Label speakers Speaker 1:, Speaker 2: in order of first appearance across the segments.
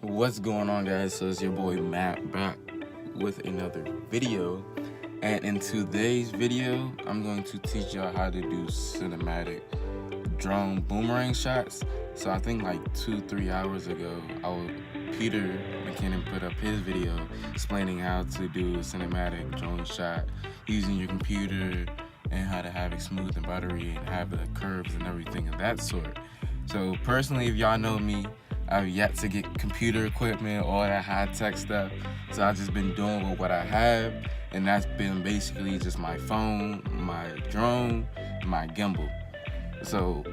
Speaker 1: What's going on, guys? So it's your boy Matt back with another video, and in today's video I'm going to teach y'all how to do cinematic drone boomerang shots. So I think like 2-3 hours ago Peter McKinnon put up his video explaining how to do a cinematic drone shot using your computer and how to have it smooth and buttery and have the curves and everything of that sort. So personally, if y'all know me, I've yet to get computer equipment, all that high-tech stuff. So I've just been doing with what I have, and that's been basically just my phone, my drone, and my gimbal. So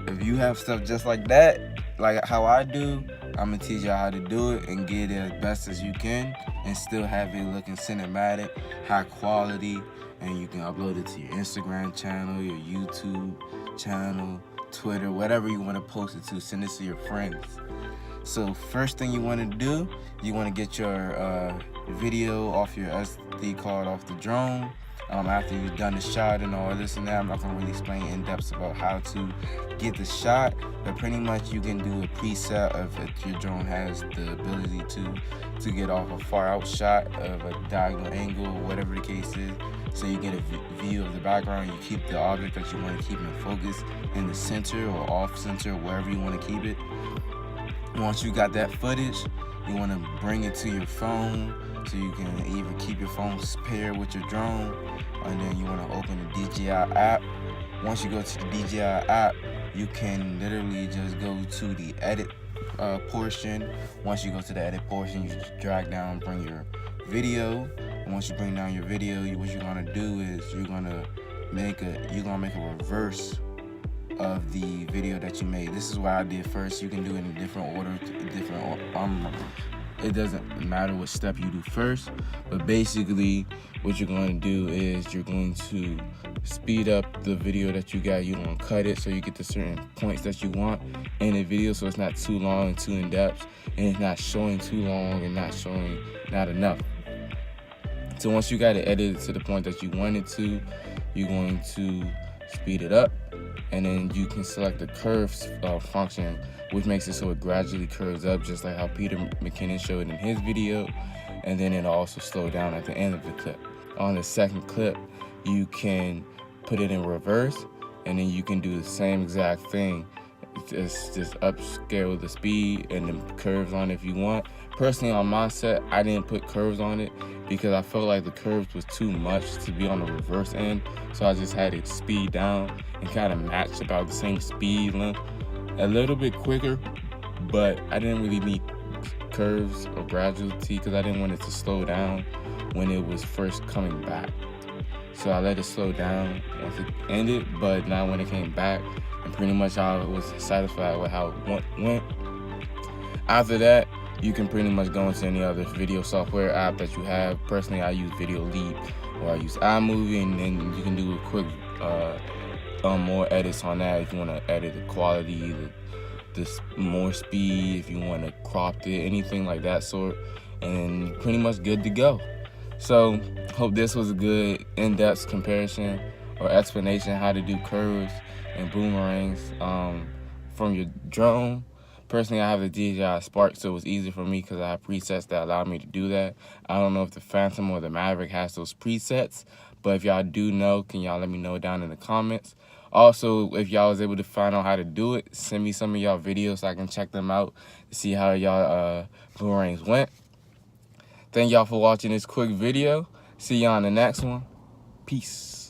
Speaker 1: if you have stuff just like that, like how I do, I'm gonna teach y'all how to do it and get it as best as you can and still have it looking cinematic, high quality, and you can upload it to your Instagram channel, your YouTube channel, Twitter, whatever you want to post it to. Send it to your friends. So first thing you want to do, you want to get your video off your SD card off the drone. After you've done the shot and all this and that, I'm not going to really explain in depth about how to get the shot, but pretty much you can do a preset of if your drone has the ability to get off a far out shot of a diagonal angle or whatever the case is. So you get a view of the background, you keep the object that you want to keep in focus in the center or off center, wherever you want to keep it. Once you got that footage, you want to bring it to your phone so you can either keep your phone paired with your drone, and then you want to open the DJI app. Once you go to the DJI app, you can literally just go to the edit portion. Once you go to the edit portion, you just drag down, bring your video. And once you bring down your video, what you're gonna do is you're gonna make a reverse of the video that you made. This is what I did first. You can do it in different order, it doesn't matter what step you do first, but basically what you're going to do is you're going to speed up the video that you got. You're going to cut it so you get to certain points that you want in the video, so it's not too long and too in depth, and it's not showing too long and not showing not enough. So once you got it edited to the point that you want it to, you're going to speed it up, and then you can select the curves function, which makes it so it gradually curves up, just like how Peter McKinnon showed in his video, and then it'll also slow down at the end of the clip. On the second clip, you can put it in reverse, and then you can do the same exact thing. Just upscale the speed and the curves on it if you want. Personally, on my set, I didn't put curves on it because I felt like the curves was too much to be on the reverse end, so I just had it speed down and kind of match about the same speed length, a little bit quicker, but I didn't really need curves or graduality because I didn't want it to slow down when it was first coming back. So I let it slow down once it ended, but now when it came back, and pretty much I was satisfied with how it went. After that, you can pretty much go into any other video software app that you have. Personally, I use Video Leap or I use iMovie, and then you can do a quick more edits on that if you want to edit the quality, the more speed, if you want to crop it, anything like that sort, and pretty much good to go. So hope this was a good in-depth comparison or explanation how to do curves and boomerangs from your drone. Personally, I have the DJI Spark, so it was easy for me because I have presets that allow me to do that. I don't know if the Phantom or the Maverick has those presets, but if y'all do know, can y'all let me know down in the comments. Also, if y'all was able to find out how to do it, send me some of y'all videos so I can check them out to see how y'all boomerangs went. Thank y'all for watching this quick video. See y'all on the next one. Peace.